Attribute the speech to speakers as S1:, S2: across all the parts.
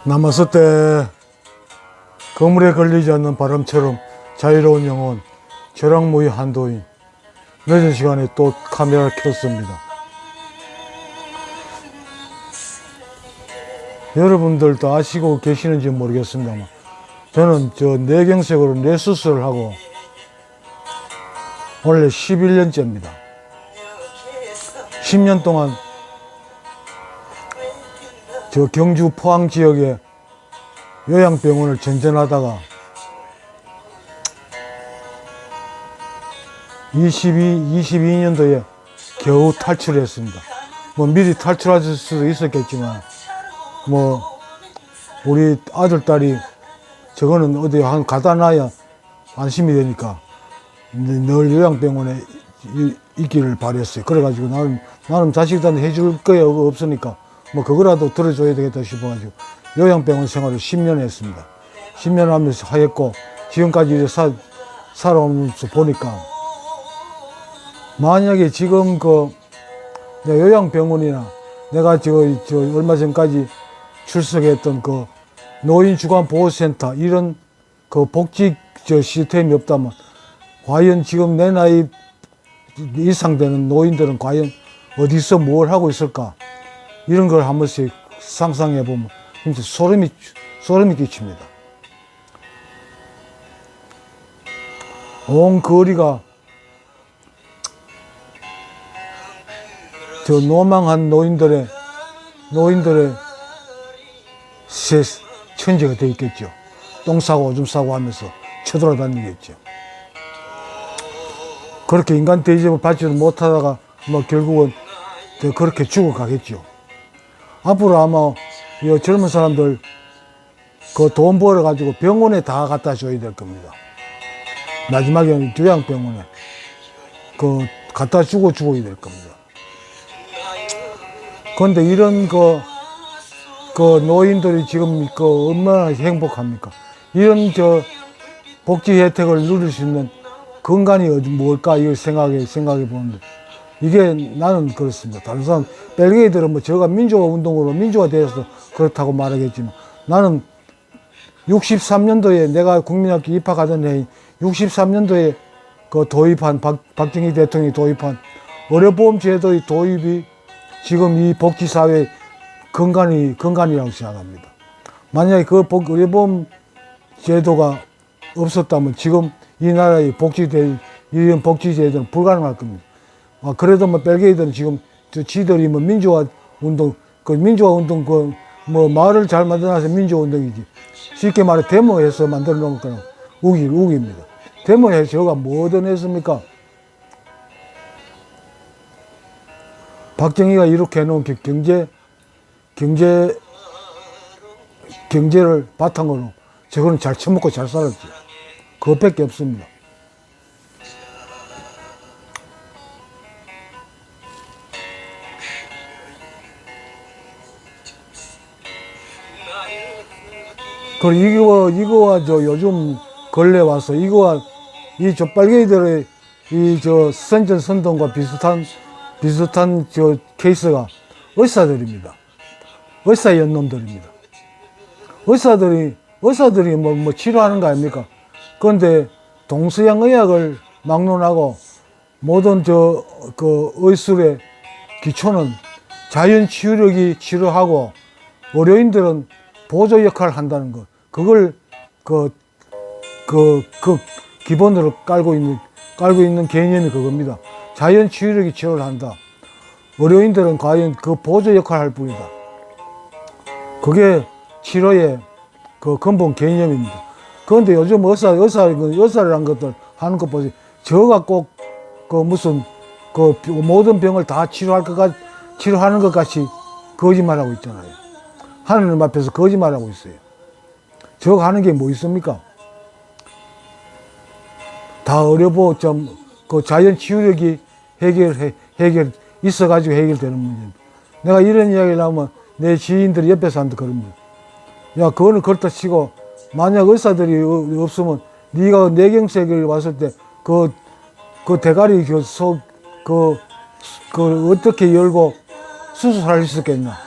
S1: 남았을 때 거물에 걸리지 않는 바람처럼 자유로운 영혼, 벼락무의 한도인. 늦은 시간에 또 카메라를 켰습니다. 여러분들도 아시고 계시는지 모르겠습니다만 저는 뇌경색으로 뇌수술을 하고 원래 11년째입니다. 10년 동안 경주 포항 지역에 요양병원을 전전하다가 22년도에 겨우 탈출했습니다. 뭐 미리 탈출할 수도 있었겠지만 우리 아들, 딸이 저거는 어디 가다 놔야 안심이 되니까 늘 요양병원에 있기를 바랬어요. 그래가지고 나는 자식들한테 해줄 거야 없으니까 그거라도 들어줘야 되겠다 싶어가지고 요양병원 생활을 10년 했습니다. 10년 하면서 하였고 지금까지 살아오면서 보니까 만약에 지금 내 요양병원이나 내가 얼마 전까지 출석했던 노인주간보호센터 이런 복지 시스템이 없다면 과연 지금 내 나이 이상 되는 노인들은 과연 어디서 뭘 하고 있을까? 이런 걸 한 번씩 상상해 보면 진짜 소름이 끼칩니다. 온 거리가 노망한 노인들의 천지가 되어 있겠죠. 똥 싸고 오줌 싸고 하면서 쳐돌아다니겠죠. 그렇게 인간 대접을 받지도 못하다가 결국은 그렇게 죽어가겠죠. 앞으로 아마 이 젊은 사람들 돈 벌어가지고 병원에 다 갖다 줘야 될 겁니다. 마지막에는 요양병원에 갖다 주고 죽어야 될 겁니다. 그런데 이런 노인들이 지금 얼마나 행복합니까? 이런 복지 혜택을 누릴 수 있는 근간이 뭘까? 이걸 생각해 보는데 이게 나는 그렇습니다. 다른 사람 벨기에들은 저가 민주화돼서 그렇다고 말하겠지만 나는 63년도에 내가 국민학교 입학하던 해인 63년도에 도입한 박정희 대통령이 도입한 의료보험 제도의 도입이 지금 이 복지사회의 근간이라고 생각합니다. 만약에 의료보험 제도가 없었다면 지금 이 나라의 이런 복지제도는 불가능할 겁니다. 그래도 벨기에들은 지금 지들이 민주화 운동, 말을 잘 만들어서 민주화 운동이지. 쉽게 말해 데모해서 만들어 놓은 거는 우기입니다. 데모해서 저가 뭐든 했습니까? 박정희가 이렇게 해놓은 경제를 바탕으로 저거는 잘 처먹고 잘 살았지. 그것밖에 없습니다. 그리고 이거와 요즘 근래 와서 이거와 빨갱이들의 선전선동과 비슷한 케이스가 의사들입니다. 의사 연놈들입니다. 의사들이 치료하는 거 아닙니까? 그런데 동서양 의학을 막론하고 모든 의술의 기초는 자연 치유력이 치료하고 의료인들은 보조 역할을 한다는 것. 그걸 기본으로 깔고 있는 개념이 그겁니다. 자연 치유력이 치료를 한다. 의료인들은 과연 보조 역할을 할 뿐이다. 그게 치료의 근본 개념입니다. 그런데 요즘 의사라는 것들 하는 것 보세요. 저가 꼭 모든 병을 다 치료하는 것 같이 거짓말하고 있잖아요. 하느님 앞에서 거짓말하고 있어요. 저가 하는 게 뭐 있습니까? 다 의료보호 자연 치유력이 있어가지고 해결되는 문제입니다. 내가 이런 이야기를 하면 내 지인들이 옆에서 한테 그럽니다. 야, 그거는 그렇다 치고, 만약 의사들이 없으면, 네가 뇌경색을 왔을 때, 대가리 어떻게 열고 수술할 수 있었겠나?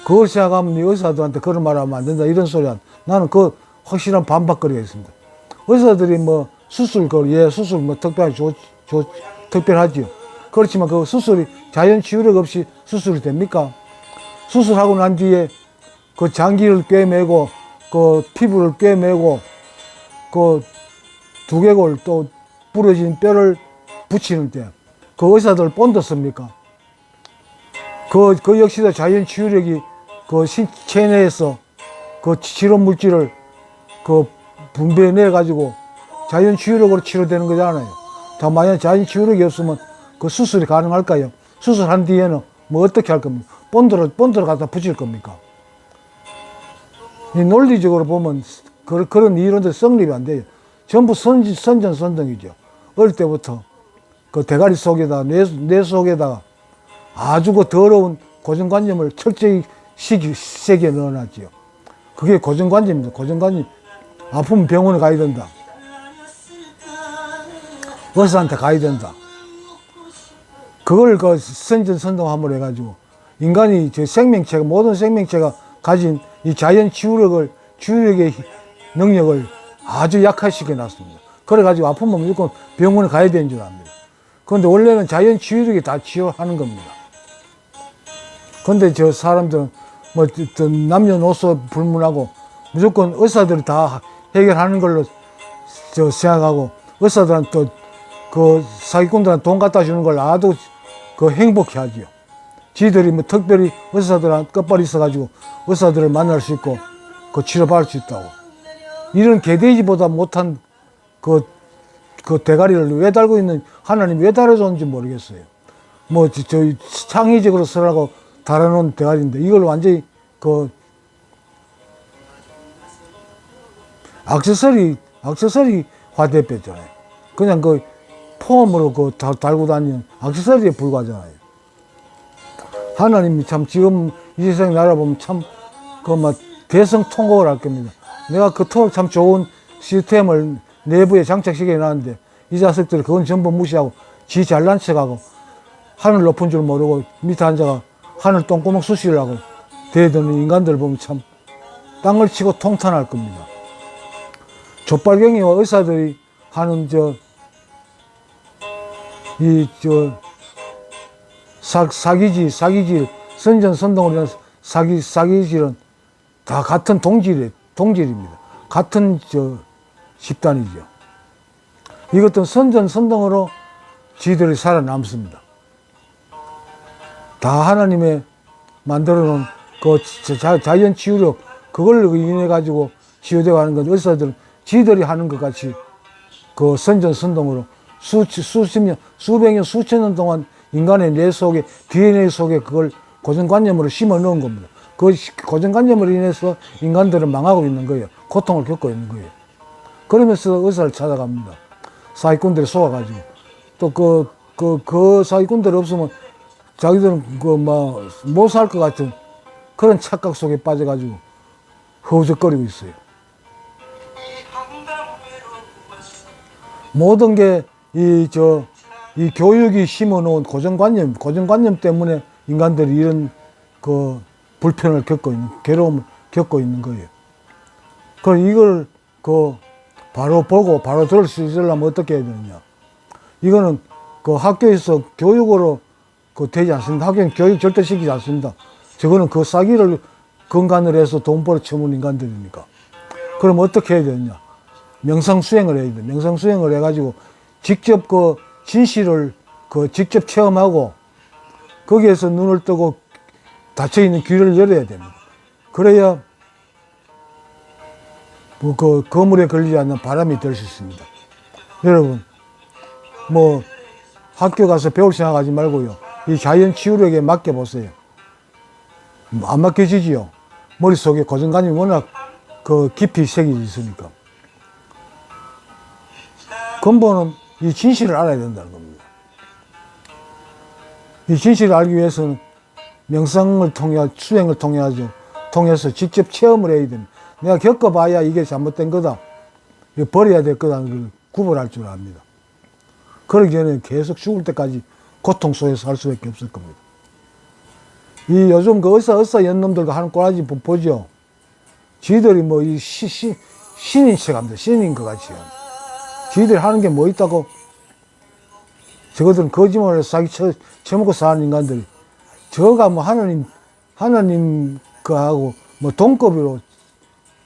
S1: 그걸 생각하면 이 의사들한테 그런 말 하면 안 된다 이런 소리 안. 나는 그 확실한 반박거리가 있습니다. 의사들이 뭐 수술 수술 뭐 특별하지요. 그렇지만 그 수술이 자연 치유력 없이 수술이 됩니까? 수술하고 난 뒤에 그 장기를 꿰매고 그 피부를 꿰매고 그 두개골 또 부러진 뼈를 붙이는 때 그 의사들 본드습니까? 그 역시도 자연 치유력이 그 신체 내에서 그 치료 물질을 그 분배내 가지고 자연 치유력으로 치료되는 거잖아요. 자, 만약 자연 치유력이 없으면 그 수술이 가능할까요? 수술한 뒤에는 뭐 어떻게 할 겁니까? 본드를 갖다 붙일 겁니까? 이 논리적으로 보면 그런 이론들 성립이 안 돼요. 전부 선전선동이죠. 어릴 때부터 그 대가리 속에다 뇌 속에다가 아주 그 더러운 고정관념을 철저히 새겨 넣어놨지요. 그게 고정관념입니다. 고정관념. 아프면 병원에 가야 된다. 의사한테 가야 된다. 그걸 그 선전선동함으로 해가지고 인간이 모든 생명체가 가진 이 자연 치유력의 능력을 아주 약화시켜 놨습니다. 그래가지고 아프면 무조건 병원에 가야 되는 줄 압니다. 그런데 원래는 자연 치유력이 다 치유하는 겁니다. 근데 저 사람들은 뭐 남녀노소 불문하고 무조건 의사들이 다 해결하는 걸로 생각하고 의사들은 또 그 사기꾼들한테 돈 갖다 주는 걸 아주 그 행복해 하지요. 지들이 뭐 특별히 의사들한테 끝발이 있어가지고 의사들을 만날 수 있고 그 치료받을 수 있다고. 이런 개돼지보다 못한 그 대가리를 왜 달고 있는 하나님이 왜 달아줬는지 모르겠어요. 뭐 창의적으로 쓰라고 달아놓은 대가리인데 이걸 완전히 그 액세서리 화대뺐잖아요. 그냥 그 폼으로 그 달고 다니는 액세서리에 불과하잖아요. 하나님이 참 지금 이 세상 나라 보면 참 그 막 대성통곡을 할 겁니다. 내가 그토록 참 좋은 시스템을 내부에 장착시켜 놨는데 이 자식들이 그건 전부 무시하고 지 잘난 척하고 하늘 높은 줄 모르고 밑에 앉아가 하늘 똥구멍 쑤시려고 대드는 인간들 보면 참 땅을 치고 통탄할 겁니다. 족발갱이와 의사들이 하는 사기질, 선전선동으로 인한 사기질은 다 같은 동질입니다. 같은 집단이죠. 이것도 선전선동으로 지들이 살아남습니다. 다 하나님의 만들어 놓은 그 자연 치유력, 그걸 인해 가지고 치유되어 가는 건 의사들은 지들이 하는 것 같이 그 선전선동으로 수십 년, 수백 년, 수천 년 동안 인간의 뇌 속에, DNA 속에 그걸 고정관념으로 심어 넣은 겁니다. 그 고정관념으로 인해서 인간들은 망하고 있는 거예요. 고통을 겪고 있는 거예요. 그러면서 의사를 찾아갑니다. 사기꾼들이 속아가지고. 또 그 사기꾼들이 없으면 자기들은 못 살 것 같은 그런 착각 속에 빠져가지고 허우적거리고 있어요. 모든 게 이 교육이 심어놓은 고정관념 때문에 인간들이 이런 그 불편을 괴로움을 겪고 있는 거예요. 그럼 이걸 바로 보고 바로 들을 수 있으려면 어떻게 해야 되느냐. 이거는 그 학교에서 교육으로 되지 않습니다. 학교는 교육 절대 시키지 않습니다. 저거는 그 사기를 근간으로 해서 돈 벌어 처문 인간들이니까. 그럼 어떻게 해야 되느냐. 명상수행을 해야 돼. 명상수행을 해가지고 직접 그 진실을 직접 체험하고 거기에서 눈을 뜨고 닫혀있는 귀를 열어야 됩니다. 그래야 그 거물에 걸리지 않는 바람이 될 수 있습니다. 여러분, 학교 가서 배울 생각하지 말고요. 이 자연 치유력에 맡겨보세요. 안 맡겨지지요. 머릿속에 고정관념이 워낙 깊이 새겨져 있으니까. 근본은 이 진실을 알아야 된다는 겁니다. 이 진실을 알기 위해서는 명상을 수행을 통해서 직접 체험을 해야 됩니다. 내가 겪어봐야 이게 잘못된 거다. 이거 버려야 될 거다는 걸 구분할 줄 압니다. 그러기 전에 계속 죽을 때까지 고통 속에서 살 수밖에 없을 겁니다. 이 요즘 그 의사 연놈들과 하는 꼬라지 보죠. 지들이 뭐 이 신인 척 합니다. 신인 것 같이요. 지들이 하는 게 뭐 있다고. 저거들은 거짓말을 싸기 쳐먹고 사는 인간들이. 저가 뭐 하나님 그하고 뭐 동급으로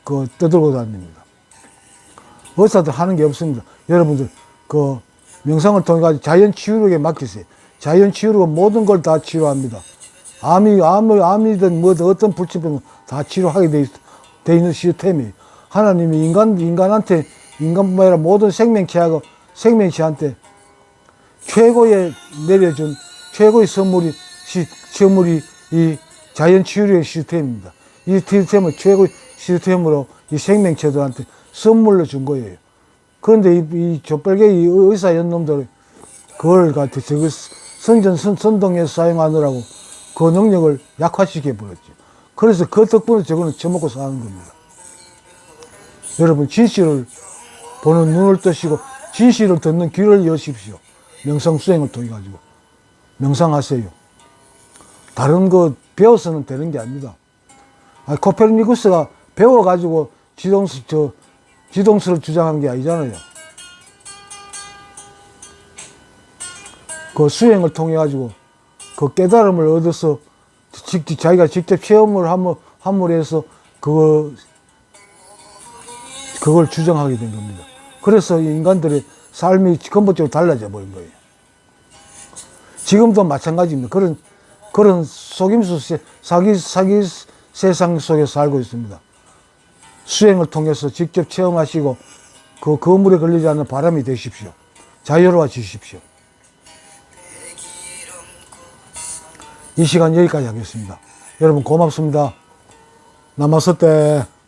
S1: 그 떠들고 다닙니다. 의사들 하는 게 없습니다. 여러분들 그 명상을 통해 가지고 자연 치유력에 맡기세요. 자연 치유력은 모든 걸 다 치료합니다. 암이든 뭐든 어떤 불치병은 다 치료하게 돼 있는 시스템이에요. 하나님이 인간한테, 인간뿐만 아니라 모든 생명체한테 최고의 내려준 최고의 선물이 이 자연 치유력의 시스템입니다. 이 시스템을 최고의 시스템으로 이 생명체들한테 선물로 준 거예요. 그런데 이 족벌개 이 의사 연놈들 그걸 갖다 저거 선동해서 사용하느라고 그 능력을 약화시켜 버렸죠. 그래서 그 덕분에 저거는 처먹고 사는 겁니다. 여러분 진실을 보는 눈을 뜨시고 진실을 듣는 귀를 여십시오. 명상 수행을 통해 가지고 명상하세요. 다른 거 배워서는 되는 게 아닙니다. 코페르니쿠스가 배워가지고 지동설을 주장한 게 아니잖아요. 그 수행을 통해 가지고 그 깨달음을 얻어서 자기가 직접 체험을 함으로 해서 그걸 주장하게 된 겁니다. 그래서 인간들의 삶이 근본적으로 달라져 버린 거예요. 지금도 마찬가지입니다. 그런 속임수 사기 세상 속에 살고 있습니다. 수행을 통해서 직접 체험하시고 그 거물에 걸리지 않는 바람이 되십시오. 자유로워지십시오. 이 시간 여기까지 하겠습니다. 여러분 고맙습니다. 나마스테.